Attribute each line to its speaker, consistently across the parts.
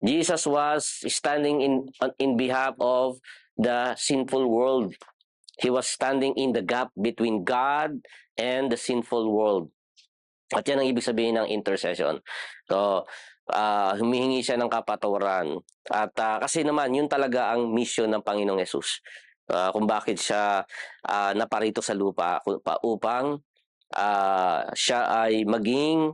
Speaker 1: Jesus was standing in behalf of the sinful world. He was standing in the gap between God and the sinful world. At yan ang ibig sabihin ng intercession. So, humihingi siya ng kapatawaran. At kasi naman, yun talaga ang mission ng Panginoong Yesus. Kung bakit siya naparito sa lupa upang siya ay maging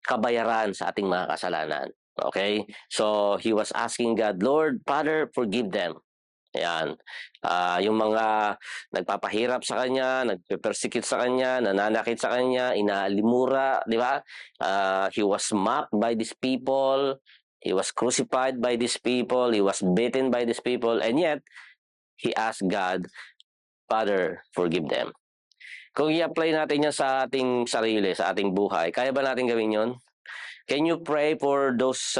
Speaker 1: kabayaran sa ating mga kasalanan. Okay? So, he was asking God, Lord, Father, forgive them. Ayan. Yung mga nagpapahirap sa kanya, nagpe-persecute sa kanya, nananakit sa kanya, inaalimura, di ba? He was mocked by these people. He was crucified by these people. He was beaten by these people. And yet, he asked God, Father, forgive them. Kung i-apply natin yan sa ating sarili, sa ating buhay, kaya ba natin gawin yon? Can you pray for those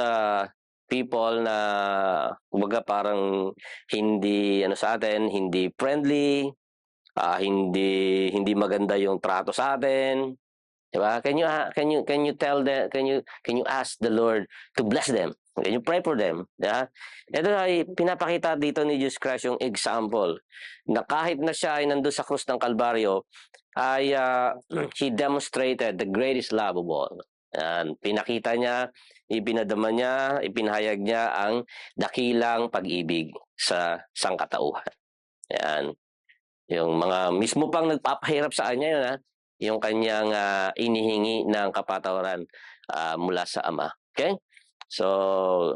Speaker 1: people na kumbaga parang hindi sa atin, hindi friendly, hindi maganda yung trato sa atin, 'di ba? Can you tell them, can you ask the Lord to bless them? Can you pray for them? Yeah? Ito ay pinapakita dito ni Jesus Christ yung example na kahit na siya ay nandoon sa krus ng Kalbaryo ay he demonstrated the greatest love of all. Yan, pinakita niya, ipinadama niya, ipinahayag niya ang dakilang pag-ibig sa sangkatauhan. Yan. Yung mga mismo pang nagpapahirap sa kanya yun, yung kanyang inihingi ng kapatawaran mula sa Ama. Okay? So,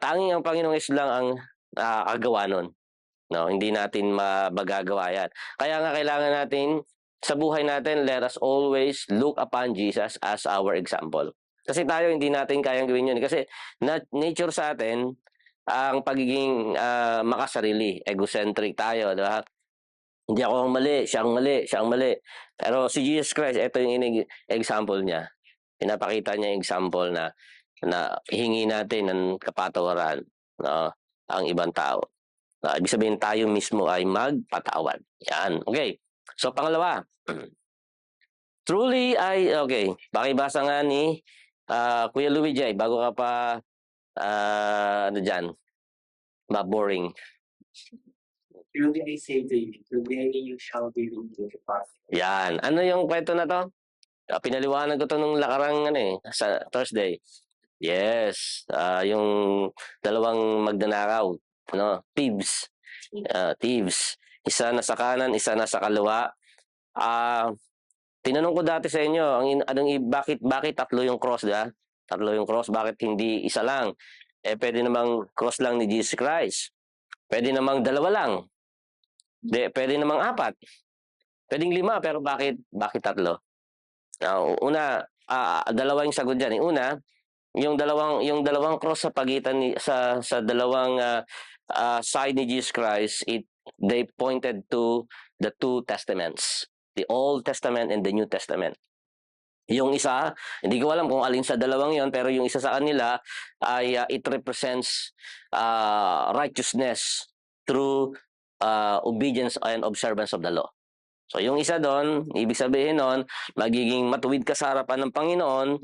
Speaker 1: tanging ang Panginoong Yesus lang ang kagawa nun. No, hindi natin magagawa yan. Kaya nga kailangan natin sa buhay natin, let us always look upon Jesus as our example. Kasi tayo hindi natin kayang gawin yun. Kasi nature sa atin, ang pagiging makasarili, egocentric tayo, di ba? Hindi ako ang mali, siya ang mali, siya ang mali. Pero si Jesus Christ, ito yung example niya. Pinapakita niya yung example na hingi natin ng kapatawaran, no, ang ibang tao. Ibig sabihin tayo mismo ay magpatawad. Yan. Okay. So, pangalawa. Truly okay. Pakibasa nga ni Kuya Louie J. Bago ka pa, dyan, boring.
Speaker 2: Truly I say to you, today you shall be with me.
Speaker 1: Yan. Ano yung kwento na to? Pinaliwanag ko to nung nakarang sa Thursday. Yes. Yung dalawang magnanakaw. Thieves. Thieves. Isa na sa kanan, isa na sa kaliwa. Tinanong ko dati sa inyo, bakit tatlo yung cross, da? Tatlo yung cross, bakit hindi isa lang? Pwede namang cross lang ni Jesus Christ. Pwede namang dalawa lang. Pwede namang apat. Pwedeng 5, pero bakit tatlo? Una, dalawa yung sagot diyan. Una, yung dalawang cross sa pagitan sa dalawang side ni Jesus Christ, they pointed to the two testaments, the Old Testament and the New Testament. Yung isa, hindi ko alam kung alin sa dalawang yon, pero yung isa sa kanila ay it represents righteousness through obedience and observance of the law. So yung isa doon, ibig sabihin noon, magiging matuwid ka sa harapan ng Panginoon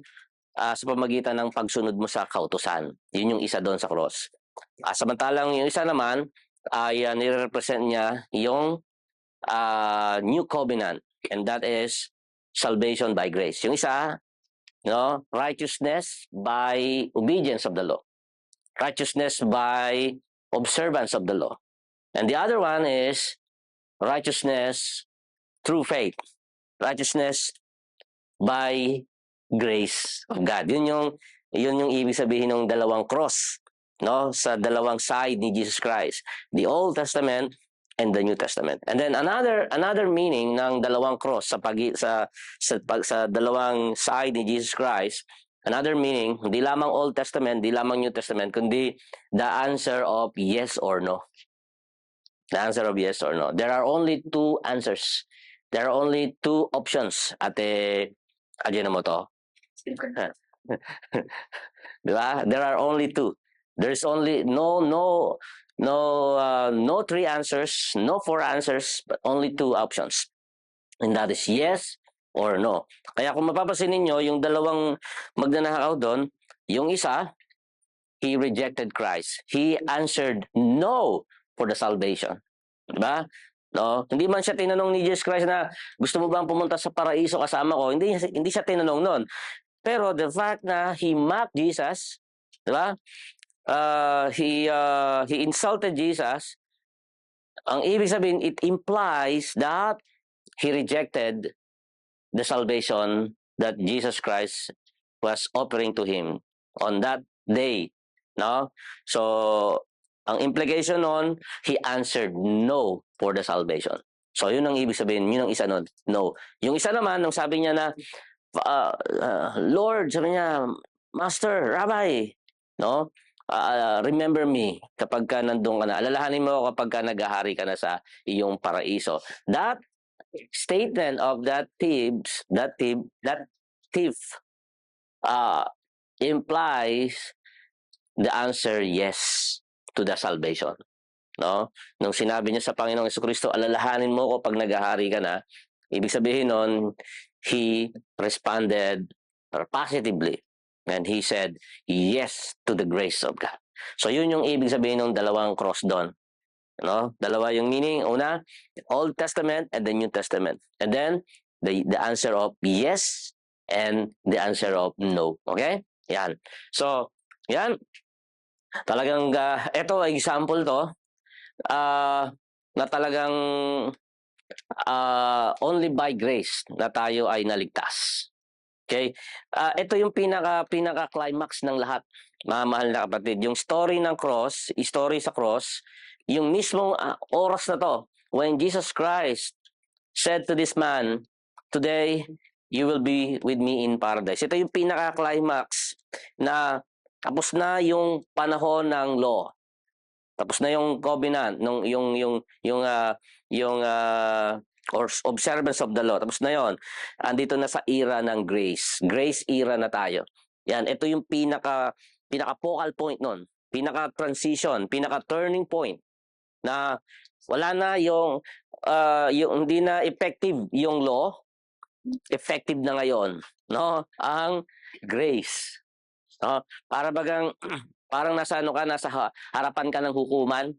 Speaker 1: sa pamagitan ng pagsunod mo sa kautusan. Yun yung isa doon sa cross. Samantalang yung isa naman ay nire-represent niya yung new covenant, and that is salvation by grace. Yung isa, righteousness by obedience of the law. Righteousness by observance of the law. And the other one is righteousness through faith. Righteousness by grace of God. Yun yung ibig sabihin ng dalawang cross, sa dalawang side ni Jesus Christ. The Old Testament and the New Testament. And then another meaning ng dalawang cross sa dalawang side ni Jesus Christ, another meaning, hindi lamang Old Testament, hindi lamang New Testament, kundi the answer of yes or no. The answer of yes or no. There are only two answers. There are only two options. Adyan mo to. Diba? There are only two. There's only no 3 answers, no 4 answers, but only 2 options. And that is yes or no. Kaya kung mapapansin ninyo, yung dalawang magnanakaw doon, yung isa, he rejected Christ. He answered no for the salvation. Diba? No, hindi man siya tinanong ni Jesus Christ na gusto mo bang pumunta sa paraiso kasama ko? Hindi siya tinanong noon. Pero the fact na he mocked Jesus, diba? He insulted Jesus. Ang ibig sabihin, it implies that he rejected the salvation that Jesus Christ was offering to him on that day. No? So, ang implication nun, he answered no for the salvation. So, yun ang ibig sabihin, yun ang isa nun, no. Yung isa naman, nung sabi niya na, Lord, sabi niya, Master, Rabbi, no? Remember me kapag ka nandun ka na. Alalahanin mo ako kapag ka naghahari ka na sa iyong paraiso. That statement of that thief implies the answer yes to the salvation. No? Nung sinabi niya sa Panginoong Jesucristo, alalahanin mo ko pag naghahari ka na, ibig sabihin nun, he responded positively. And he said, yes to the grace of God. So yun yung ibig sabihin ng dalawang cross doon. No? Dalawa yung meaning. Una, Old Testament and the New Testament. And then, the answer of yes and the answer of no. Okay? Yan. So, yan. Talagang, ito, example to, na talagang only by grace na tayo ay naligtas. Okay? Ito yung pinaka-climax ng lahat, mga mahal na kapatid. Yung story ng cross, story sa cross, yung mismong oras na to, when Jesus Christ said to this man, today, you will be with me in paradise. Ito yung pinaka-climax na tapos na yung panahon ng law. Tapos na yung covenant, or observance of the law. Tapos na yon. Andito na sa era ng grace. Grace era na tayo. Yan, ito yung pinaka focal point nun. Pinaka transition, pinaka turning point na wala na yung hindi na effective yung law, effective na ngayon, no? Ang grace. No? Parang nasa harapan ka ng hukuman.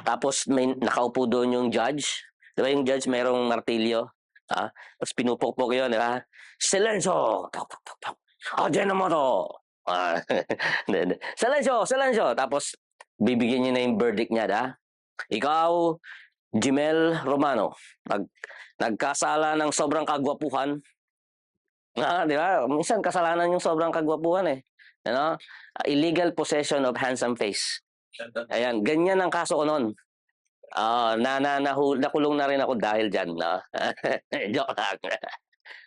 Speaker 1: Tapos may nakaupo doon yung judge. Di ba yung judge mayroong martilyo? Tapos pinupukpok yun, di ba? Silencio! Diyan mo to! Silencio! Tapos bibigyan niya na yung verdict niya, da? Ikaw, Jimel Romano, nagkasala ng sobrang kagwapuhan. Di ba? Minsan kasalanan yung sobrang kagwapuhan eh. Ano? Illegal possession of handsome face. Ayan, ganyan ang kaso ko noon. Nakulong na rin ako dahil dyan. No? Joke lang.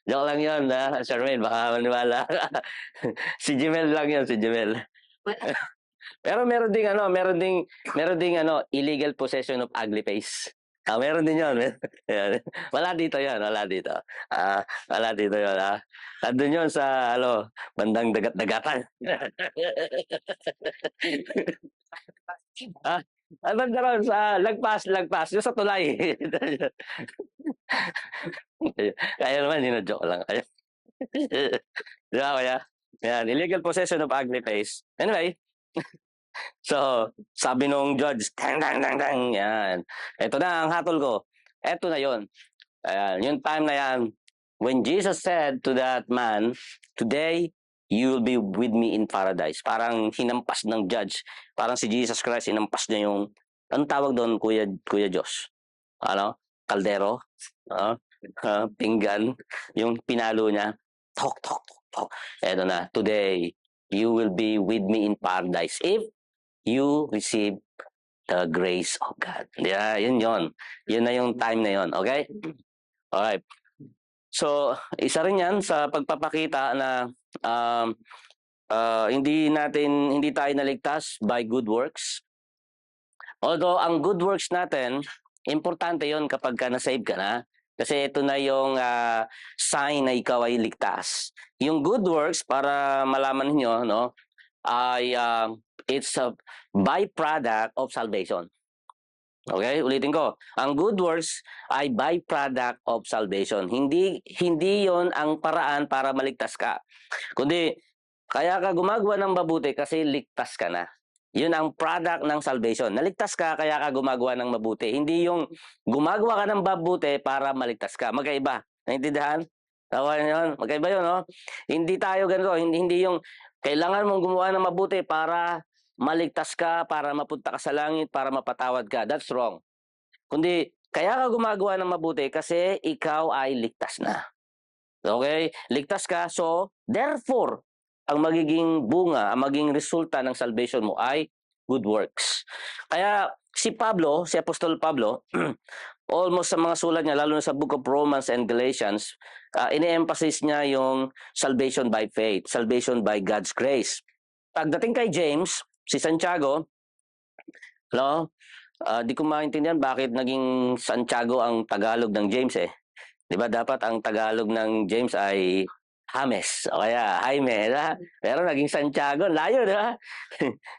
Speaker 1: Joke lang yun, Charmaine. Baka maniwala. Si Jimel lang yun, si Jimel. Pero meron ding illegal possession of ugly face. Meron din yun. Wala dito yan, wala dito. Wala dito yun. Andun yun sa, bandang dagat-dagatan. Banda ron sa lagpas. Yung sa tulay. Kaya naman, joke lang. Di ba, kaya? Yan, illegal possession of ugly face. Anyway, so, sabi nung judge, tang, yan. Ito na ang hatol ko. Ito na yon. Ayan, yung time na yan, when Jesus said to that man, today, you will be with me in paradise. Parang hinampas ng judge. Parang si Jesus Christ, hinampas niya yung, anong tawag doon, Kuya Josh? Kaldero? Pinggan? Yung pinalo niya. Tok. Eto na, today, you will be with me in paradise if you receive the grace of God. Yeah, yun. Yun na yung time na yun. Okay? Alright. So, isa rin yan sa pagpapakita na hindi tayo naligtas by good works. Although, ang good works natin, importante yon kapag na-save ka na. Kasi ito na yung sign na ikaw ay ligtas. Yung good works, para malaman niyo, no, ay it's a byproduct of salvation. Okay, ulitin ko. Ang good works ay byproduct of salvation. Hindi 'yon ang paraan para maligtas ka. Kundi Kaya ka gumagawa ng mabuti kasi ligtas ka na. Yun ang product ng salvation. Naligtas ka, kaya ka gumagawa ng mabuti. Hindi yung gumagawa ka ng mabuti para maligtas ka. Magkaiba. Naintindihan? Tawa yun. Magkaiba yun, no? Hindi tayo ganito. Hindi yung kailangan mong gumawa ng mabuti para maligtas ka, para mapunta ka sa langit, para mapatawad ka. That's wrong. Kundi, kaya ka gumagawa ng mabuti kasi ikaw ay ligtas na. Okay? Ligtas ka, so therefore, ang magiging bunga, ang magiging resulta ng salvation mo ay good works. Kaya si Pablo, si Apostol Pablo, almost sa mga sulat niya, lalo na sa Book of Romans and Galatians, ini-emphasize niya yung salvation by faith, salvation by God's grace. Pagdating kay James, si Santiago, no, di ko maintindihan bakit naging Santiago ang Tagalog ng James eh. Di ba dapat ang Tagalog ng James ay James o kaya Jaime, diba? Pero naging Santiago, layo, di ba?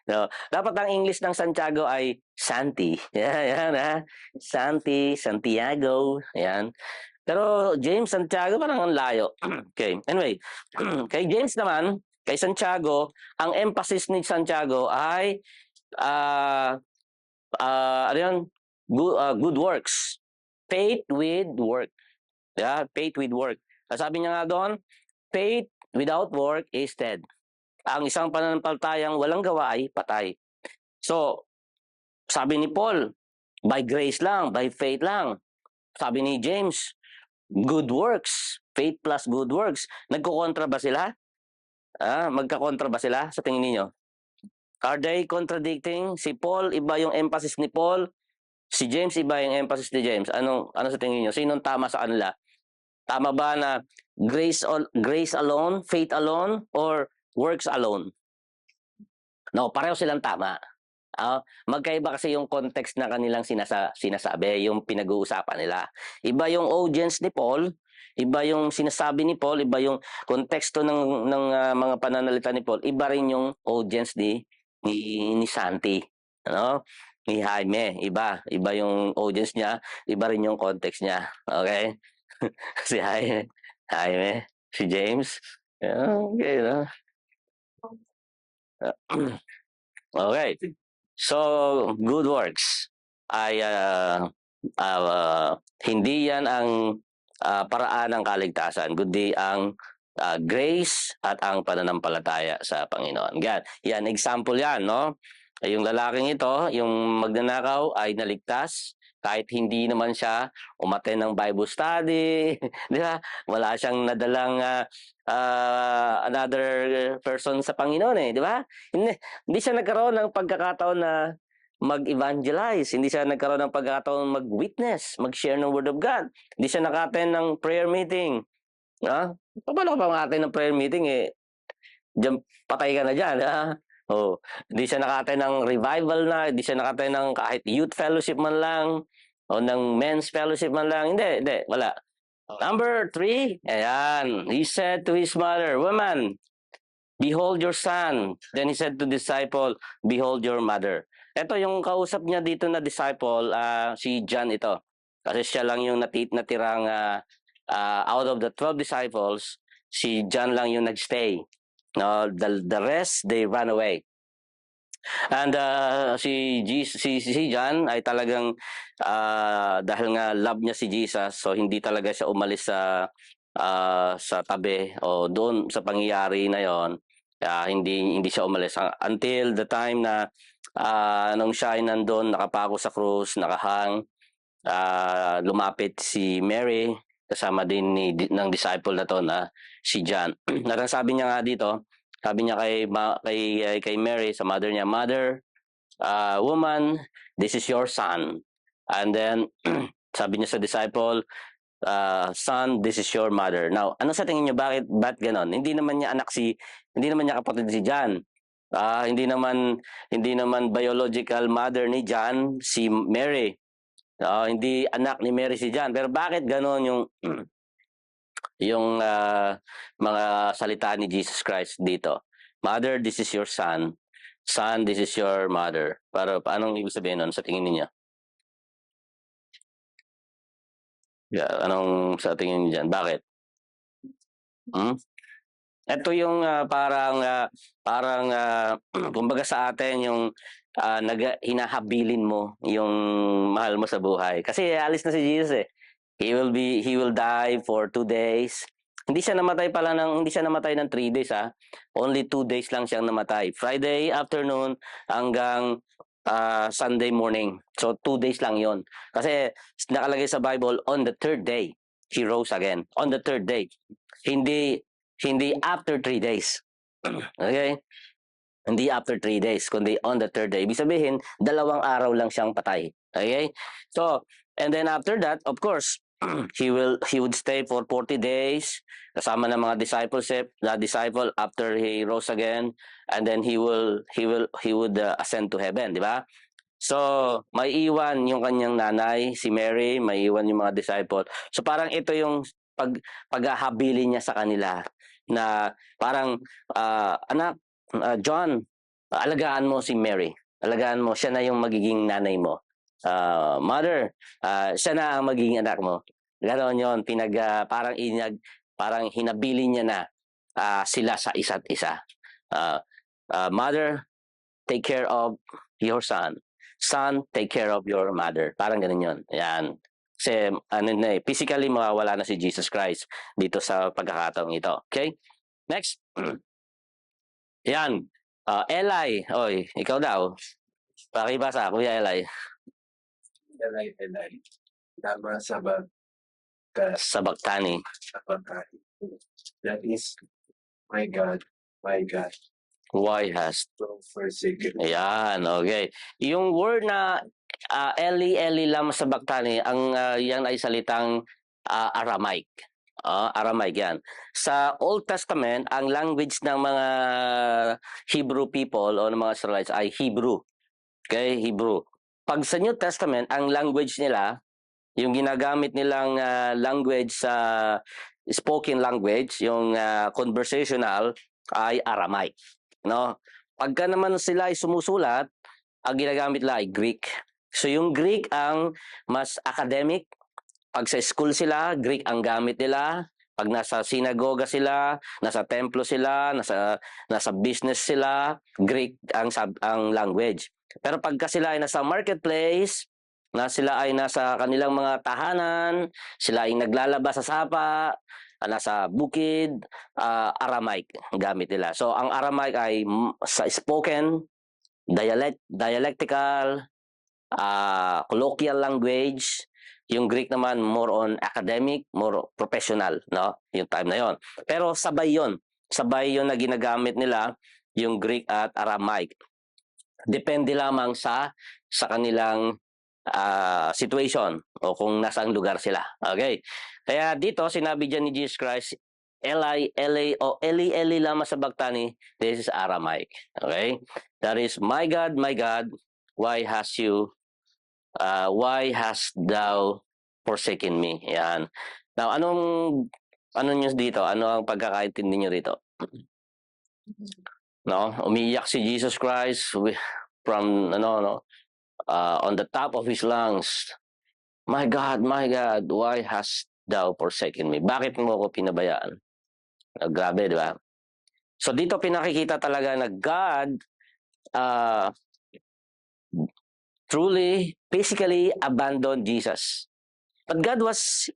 Speaker 1: No, dapat ang English ng Santiago ay Santi. Yan, ha? Santi, Santiago, yan. Pero James, Santiago, parang ang layo. Okay, anyway, kay James naman, kay Santiago, ang emphasis ni Santiago ay ano yun? Good works. Faith with work. Yeah, faith with work. Sabi niya nga doon, faith without work is dead. Ang isang pananampalatayang walang gawa ay patay. So, sabi ni Paul, by grace lang, by faith lang. Sabi ni James, good works, faith plus good works. Nagkukontra ba sila? Magkakontra ba sila sa tingin niyo? Are they contradicting? Si Paul, iba yung emphasis ni Paul. Si James, iba yung emphasis ni James. Ano sa tingin niyo? Sinong tama sa kanila? Tama ba na grace alone, faith alone, or works alone? No, pareho silang tama. Magkaiba kasi yung context na kanilang sinasabi, yung pinag-uusapan nila. Iba yung audience ni Paul, iba yung sinasabi ni Paul, iba yung konteksto ng mga pananalita ni Paul, iba rin yung audience ni Santi, ano? Ni Jaime, iba yung audience niya, iba rin yung context niya. Okay? Si Jaime, si James. Okay, no? Okay. So, good works ay hindi yan ang paraan ng kaligtasan, kundi ang grace at ang pananampalataya sa Panginoon. Yan, example yan, no? Yung lalaking ito, yung magnanakaw ay naligtas kahit hindi naman siya umattend ng Bible study, di ba? Wala siyang nadalang another person sa Panginoon eh, di ba? Hindi siya nagkaroon ng pagkakataon na mag-evangelize, hindi siya nagkaroon ng pagkakataon mag-witness, mag-share ng Word of God. Hindi siya naka-attend ng prayer meeting. Paano ka pa mag-attend ng prayer meeting eh? Diyan, patay ka na dyan, ha? Hindi siya naka-attend ng revival na, hindi siya naka-attend ng kahit youth fellowship man lang, o ng men's fellowship man lang. Hindi, wala. Number 3, ayan, he said to his mother, "Woman, behold your son." Then he said to the disciple, "Behold your mother." Ito yung kausap niya dito na disciple, si John ito. Kasi siya lang yung natirang out of the 12 disciples, si John lang yung nagstay. No, the rest they ran away. And si John ay talagang dahil nga love niya si Jesus, so hindi talaga siya umalis sa tabi o doon sa pangyayari na yon. Hindi siya umalis until the time na nung siya ay nandun, nakapako sa krus, nakahang, lumapit si Mary kasama din ng disciple na to na si John. At ang sabi niya nga dito, sabi niya kay Mary, sa mother niya, "Mother, woman, this is your son." And then sabi niya sa disciple, "Son, this is your mother." Now, ano sa tingin niyo, bakit ganon? Hindi naman niya kapatid si John. Hindi naman biological mother ni John si Mary. Hindi anak ni Mary si John. Pero bakit ganon yung mga salita ni Jesus Christ dito? "Mother, this is your son. Son, this is your mother." Para anong ibig sabihin nun sa tingin niyo? Anong sa tingin niyo dyan? Bakit? Ito yung kumbaga sa atin yung hinahabilin mo yung mahal mo sa buhay. Kasi alis na si Jesus eh. He will die for 2 days. Hindi siya namatay ng 3 days ah. Only 2 days lang siyang namatay. Friday afternoon hanggang Sunday morning. So 2 days lang 'yon. Kasi nakalagay sa Bible on the third day he rose again. On the third day. Hindi hindi after 3 days. Okay? Hindi after 3 days, kundi on the third day. Ibig sabihin, 2 araw lang siyang patay. Okay? So, and then after that, of course, he would stay for 40 days kasama ng mga disciple after he rose again, and then he would ascend to heaven, di ba? So, may iwan yung kanyang nanay, si Mary, may iwan yung mga disciple. So parang ito yung paghahabili niya sa kanila na parang anak, John, alagaan mo si Mary. Alagaan mo, siya na yung magiging nanay mo. Mother, siya na ang magiging anak mo. Ganoon yon, parang hinabili niya na sila sa isa't isa. Mother, take care of your son. Son, take care of your mother. Parang ganun yun. Yan. Kasi physically mawawala na si Jesus Christ dito sa pagkakataong ito. Okay? Next. Yan. Eli. Oy, ikaw daw. Pakibasa, Kuya Eli.
Speaker 2: Eli. Tama sa
Speaker 1: Sabaktani.
Speaker 2: That is, my God,
Speaker 1: why hast
Speaker 2: forsaken.
Speaker 1: Ayan, okay. Yung word na Eli, Eli lama sabaktani, ang yan ay salitang Aramaic. Aramaic yan. Sa Old Testament, ang language ng mga Hebrew people o ng mga Israelites ay Hebrew. Okay, Hebrew. Pag sa New Testament, ang language nila, yung ginagamit nilang language sa spoken language, yung conversational, ay Aramaic. No? Pagka naman sila ay sumusulat, ang ginagamit nila ay Greek. So yung Greek ang mas academic. Pag sa school sila, Greek ang gamit nila. Pag nasa sinagoga sila, nasa templo sila, nasa business sila, Greek ang language. Pero pagka sila ay nasa marketplace, sila ay nasa kanilang mga tahanan, sila ay naglalaba sa sapa, nasa bukid, Aramaic gamit nila. So ang Aramaic ay sa spoken, dialectical, colloquial language. Yung Greek naman more on academic, more professional, no? Yung time na yon. Pero sabay yon na ginagamit nila, yung Greek at Aramaic. Depende lamang sa kanilang situation o kung nasang lugar sila. Okay? Kaya dito sinabi diyan ni Jesus Christ, Eli, Eli lama sabaktani, this is Aramaic. Okay? That is, my God, why hast thou forsaken me? Yan. Now, ano nyo dito? Ano ang pagkakaintindi nyo rito? No, umiyak si Jesus Christ from on the top of his lungs. My God, why hast thou forsaken me? Bakit mo ako pinabayaan? Grabe, di ba? So dito pinakikita talaga na God truly, physically abandoned Jesus. But God was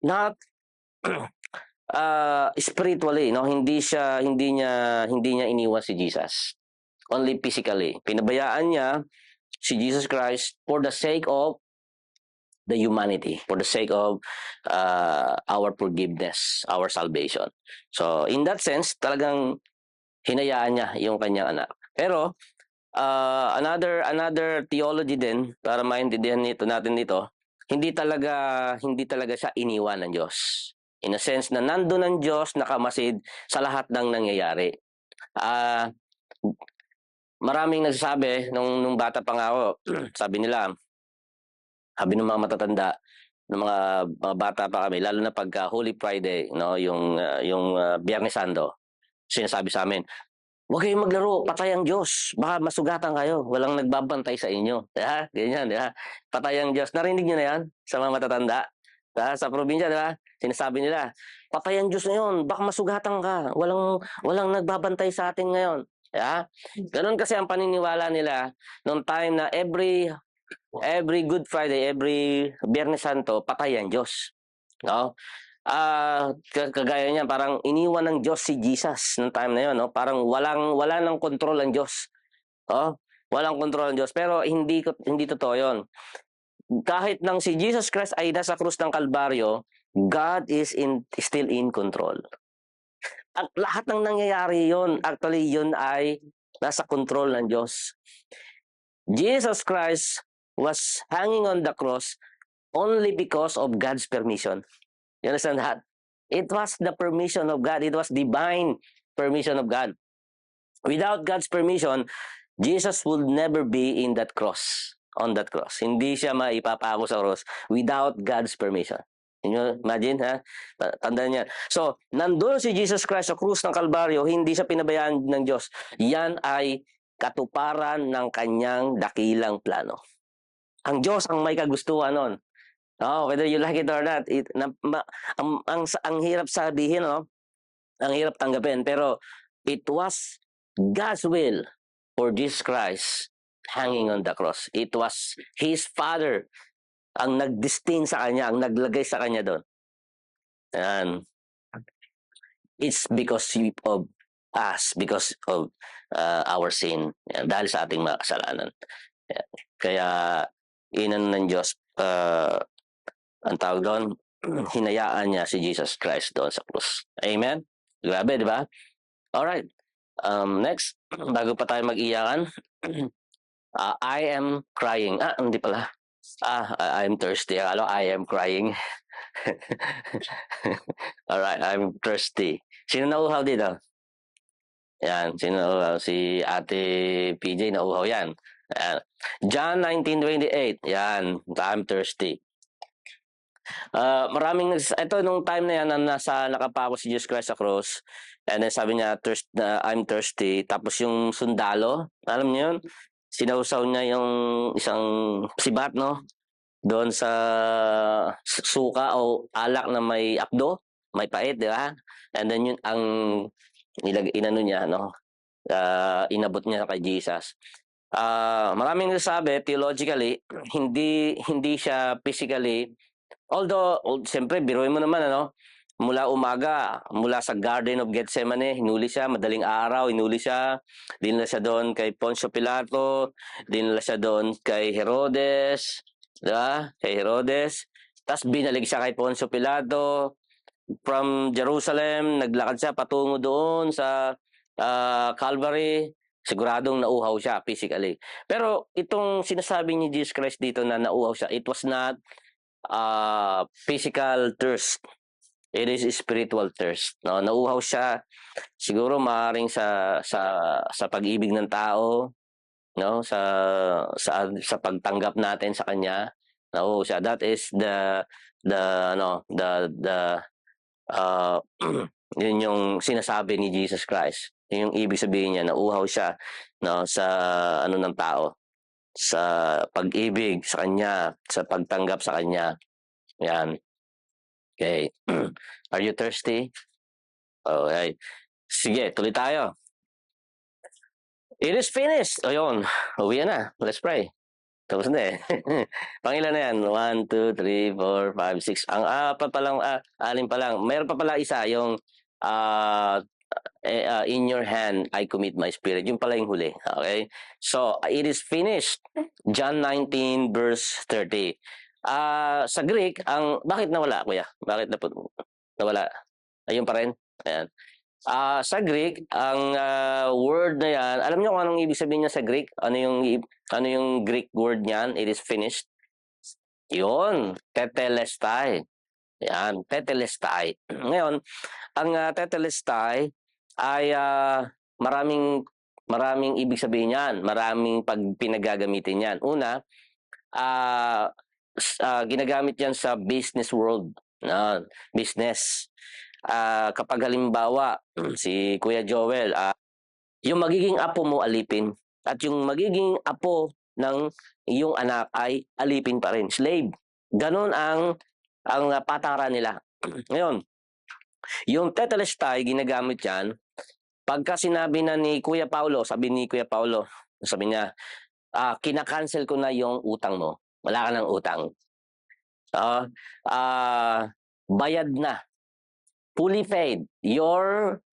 Speaker 1: not spiritually, no? Hindi niya iniwan si Jesus. Only physically. Pinabayaan niya si Jesus Christ for the sake of the humanity, for the sake of our forgiveness, our salvation. So, in that sense, talagang hinayaan niya yung kanyang anak. Pero, another theology din, para maintindihan natin dito, hindi talaga siya iniwan ng Diyos. In a sense na nandoon ang Diyos nakamasid sa lahat ng nangyayari. Maraming nagsasabi nung bata pa nga ako, sabi ng mga matatanda, ng mga bata pa kami, lalo na pagka Holy Friday, no, yung Biyernes Santo, sinasabi sa amin, huwag kayong maglaro, patay ang Diyos, baka masugatan kayo, walang nagbabantay sa inyo. Ganyan, patay ang Diyos. Narinig niyo na yan sa mga matatanda? Sa probinsya, di ba? Sinasabi nila, patay ang Diyos ngayon, baka masugatan ka. Walang nagbabantay sa atin ngayon. Yeah? Ganun kasi ang paniniwala nila noong time na every Good Friday, every Biyernes Santo, patay ang Diyos. No? Kagaya niyan, parang iniwan ng Diyos si Jesus noong time na 'yon, no? Parang wala nang kontrol ang Diyos. Oh, walang kontrol ang Diyos. Pero hindi totoo 'yon. Kahit nang si Jesus Christ ay nasa krus ng Kalbaryo, God is still in control. At lahat ng nangyayari 'yon, actually 'yon ay nasa control ng Diyos. Jesus Christ was hanging on the cross only because of God's permission. You understand that? It was the permission of God. It was divine permission of God. Without God's permission, Jesus would never be on that cross. Hindi siya maipapako sa cross without God's permission. Can you imagine, ha? Tandaan niya. So, nandun si Jesus Christ sa krus ng Kalbaryo, hindi siya pinabayaan ng Diyos. Yan ay katuparan ng kanyang dakilang plano. Ang Diyos ang may kagustuhan nun. Whether you like it or not, ang hirap sabihin, no? Ang hirap tanggapin, pero it was God's will for Jesus Christ hanging on the cross. It was His Father ang nag-destin sa Kanya, ang naglagay sa Kanya doon. And it's because of us, because of our sin. Yan, dahil sa ating mga kasalanan. Yan. Kaya, inan ng Diyos, ang tawag doon, hinayaan niya si Jesus Christ doon sa krus. Amen? Grabe, di ba? Alright. Next, bago pa tayo mag-iyakan, I am crying. Hindi pala. I'm thirsty. I am crying. Alright, I'm thirsty. Sino nauhaw dito? Yan, sino nauhaw? Si Ate PJ nauhaw yan. John 19:28. Yan, I'm thirsty. Ito nung time na yan na nakapako si Jesus Christ sa cross, and then sabi niya, I'm thirsty. Tapos yung sundalo, alam niyo yun, sinausaw niya yung isang sibat, no? Doon sa suka o alak na may apdo, may pait, di ba? And then yun ang inano niya, no? Inabot niya kay Jesus. Maraming nagsasabi, theologically, hindi siya physically. Although, siyempre, biruin mo naman, mula umaga, mula sa Garden of Gethsemane, hinuli siya, madaling araw, hinuli siya, dinala siya doon kay Poncio Pilato, dinala siya doon kay Herodes, diba? Kay Herodes, tapos binalig siya kay Poncio Pilato, from Jerusalem, naglakad siya patungo doon sa Calvary, siguradong nauhaw siya physically. Pero itong sinasabi ni Jesus Christ dito na nauhaw siya, it was not physical thirst. It is spiritual thirst. No, nauuhaw siya siguro maaring sa pag-ibig ng tao, no, sa pagtanggap natin sa kanya. Nauuhaw siya. That is yun yung sinasabi ni Jesus Christ. Yun yung ibig sabihin niya, nauuhaw siya, no, sa ng tao, sa pag-ibig sa kanya, sa pagtanggap sa kanya. Yan. Okay. Are you thirsty? Okay. Sige, tuloy tayo. It is finished. Ayun. Uwi na. Let's pray. Tapos na eh. Pangilan na yan? 1, 2, 3, 4, 5, 6. Ang apat pa lang, 6 pa lang. Mayroon pa pala isa, yung in your hand, I commit my spirit. Yung pala yung huli. Okay? So, it is finished. John 19, verse 30. Sa Greek, bakit nawala, kuya? Bakit nawala? Ayun pa rin? Ayan. Sa Greek, ang word na yan, alam niyo kung anong ibig sabihin niya sa Greek? Ano yung Greek word niyan? It is finished. Yun, tetelestai. Yan, tetelestai. Ngayon, ang tetelestai ay maraming ibig sabihin niyan, maraming pinagagamitin niyan. Una, ginagamit yan sa business world. Business. Kapag halimbawa, si Kuya Joel, yung magiging apo mo alipin at yung magiging apo ng iyong anak ay alipin pa rin. Slave. Ganon ang ang patakaran nila. Ngayon, yung tetelestai, ginagamit yan, pagka sinabi na ni Kuya Paulo, sabi niya, kinakancel ko na yung utang mo. Wala ka ng utang. Ah, bayad na. Fully paid. Your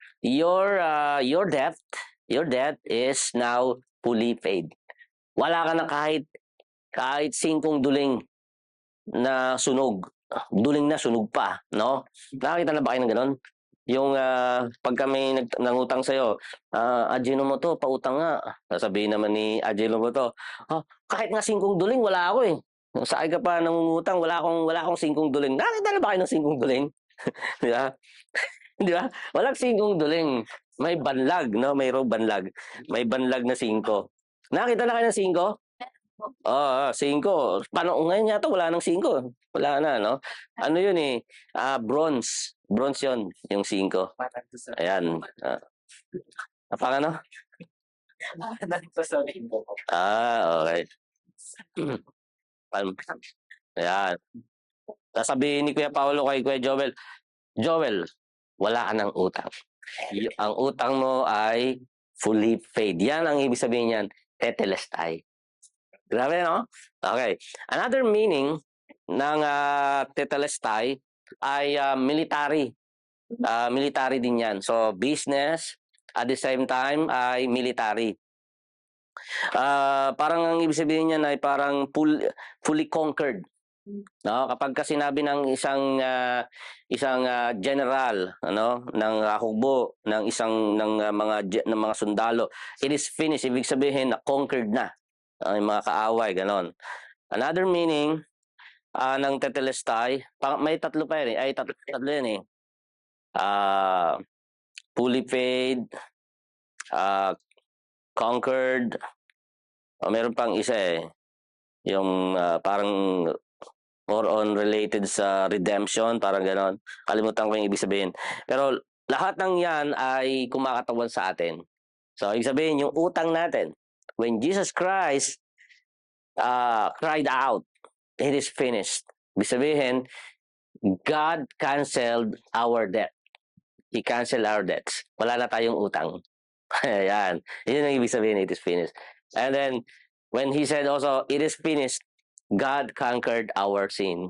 Speaker 1: debt is now fully paid. Wala ka na kahit 5 duling na sunog. Duling na sunog pa, no? Nakakita na ba kayo ng ganun? Yung pag kami nangutang sa'yo, Ajino mo to, pautang nga. Sasabihin naman ni Ajino mo to, kahit nga 5 duling, wala ako eh. Sa ka pa nangungutang, wala akong 5 duling. Nakakita na ba kayo ng 5 duling? Di ba? Di ba? Walang 5 duling. May banlag, no? Mayroong banlag. May banlag na 5. Nakita na kayo ng 5? Oo, 5. Paano ngayon yata wala nang 5. Wala na, no? Ano yun eh, bronze. Bronze yun, yung 5.
Speaker 2: Parang to sa
Speaker 1: Ayan. Napaka ano?
Speaker 2: parang to sa rainbow.
Speaker 1: Okay. Ayan. Sasabihin ni Kuya Paolo kay Kuya Joel, wala ka ng utang. Ang utang mo ay fully paid. Yan ang ibig sabihin niyan, tetelestai. Grabe, no? Okay. Another meaning ng tetelestai ay military. Military din yan. So, business, at the same time, ay military. Parang ang ibig sabihin niyan ay parang fully conquered. No, kapag kasi sinabi ng isang general ng hukbo ng mga sundalo, it is finished, ibig sabihin na conquered na yung mga kaaway, ganon. Another meaning ng tetelestai, may 3 pa yan ay tatlo yan eh. Fully paid, conquered, meron pang isa eh, yung parang more on related sa redemption, parang ganon. Kalimutan ko yung ibig sabihin. Pero lahat ng yan ay kumakatawan sa atin. So, ibig sabihin, yung utang natin, when Jesus Christ cried out, it is finished. Ibig sabihin, God canceled our debt. He canceled our debts. Wala na tayong utang. Ayan. Yun ang ibig sabihin, it is finished. And then, when He said also, it is finished, God conquered our sin.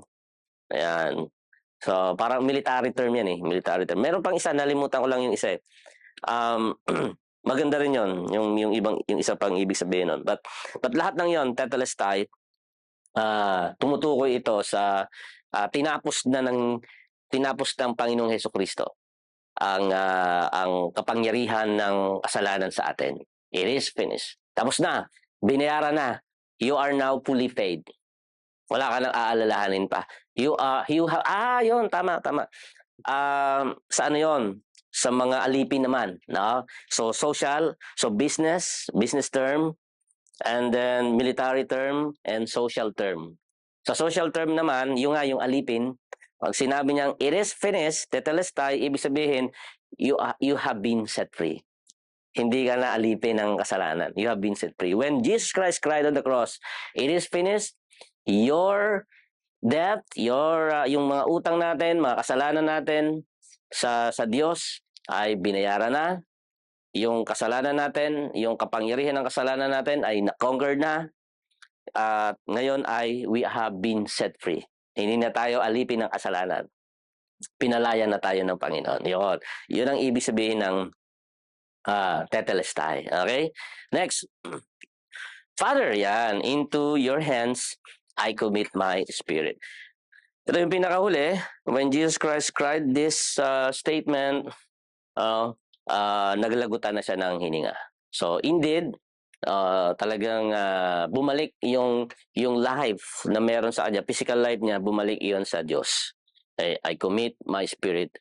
Speaker 1: Ayan. So, parang military term yan eh. Military term. Meron pang isa, nalimutan ko lang yung isa eh. Maganda rin yon yung isa pang ibig sabihin nun. But lahat ng yon, tetelestai, tumutukoy ito sa tinapos ng Panginoong Hesukristo ang kapangyarihan ng kasalanan sa atin. It is finished. Tapos na, binayaran na. You are now fully paid. Wala ka nang aalalahanin pa. Yun, tama. Sa ano yun? Sa mga alipin naman, no? So social, so business term, and then military term and social term. Sa social term naman, yung alipin, pag sinabi niyang it is finished, tetelestai, ibig sabihin you have been set free. Hindi ka na alipin ng kasalanan. You have been set free. When Jesus Christ cried on the cross, it is finished. Your debt, yung mga utang natin, mga kasalanan natin sa Diyos ay binayaran na. Yung kasalanan natin, yung kapangyarihan ng kasalanan natin ay na-conquered na. At ngayon ay we have been set free. Hindi na tayo alipin ng kasalanan. Pinalaya na tayo ng Panginoon. Yun ang ibig sabihin ng tetelestai. Okay? Next. Father, yan, into your hands I commit my spirit. Ito yung pinakahuli. When Jesus Christ cried this statement, naglagutan na siya ng hininga. So indeed, talagang bumalik yung life na meron sa kanya, physical life niya, bumalik iyon sa Diyos. I commit my spirit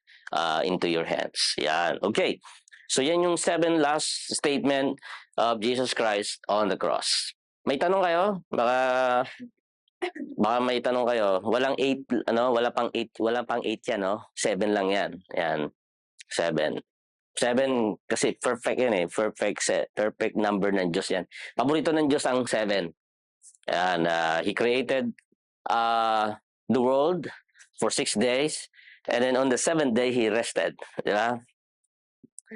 Speaker 1: into your hands. Yan. Okay. So yan yung 7 last statement of Jesus Christ on the cross. May tanong kayo? Baka may tanong kayo. Walang 8, wala pang 8 yan, no? 7 lang yan. Yan. 7 kasi perfect yan eh. Perfect number ng Diyos yan. Paborito ng Diyos ang 7. And He created the world for 6 days. And then on the 7th day, he rested. Di ba?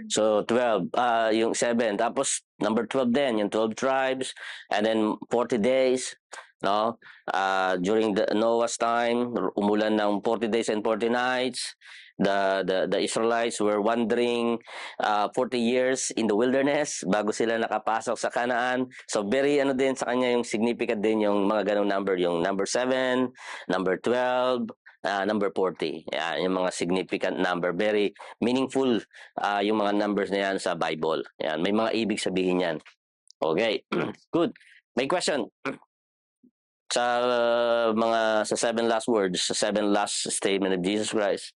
Speaker 1: So 12, yung 7. Tapos number 12 din, yung 12 tribes. And then 40 days, no? During the Noah's time, umulan ng 40 days and 40 nights. The Israelites were wandering 40 years in the wilderness bago sila nakapasok sa Canaan. So very ano din sa kanya yung significant din yung mga ganong number, yung number 7, number 12, number 40. Yan, yung mga significant number. Very meaningful yung mga numbers na yan sa Bible. Yan, may mga ibig sabihin yan. Okay, good. May question? Sa mga sa 7 last words, sa 7 last statement of Jesus Christ.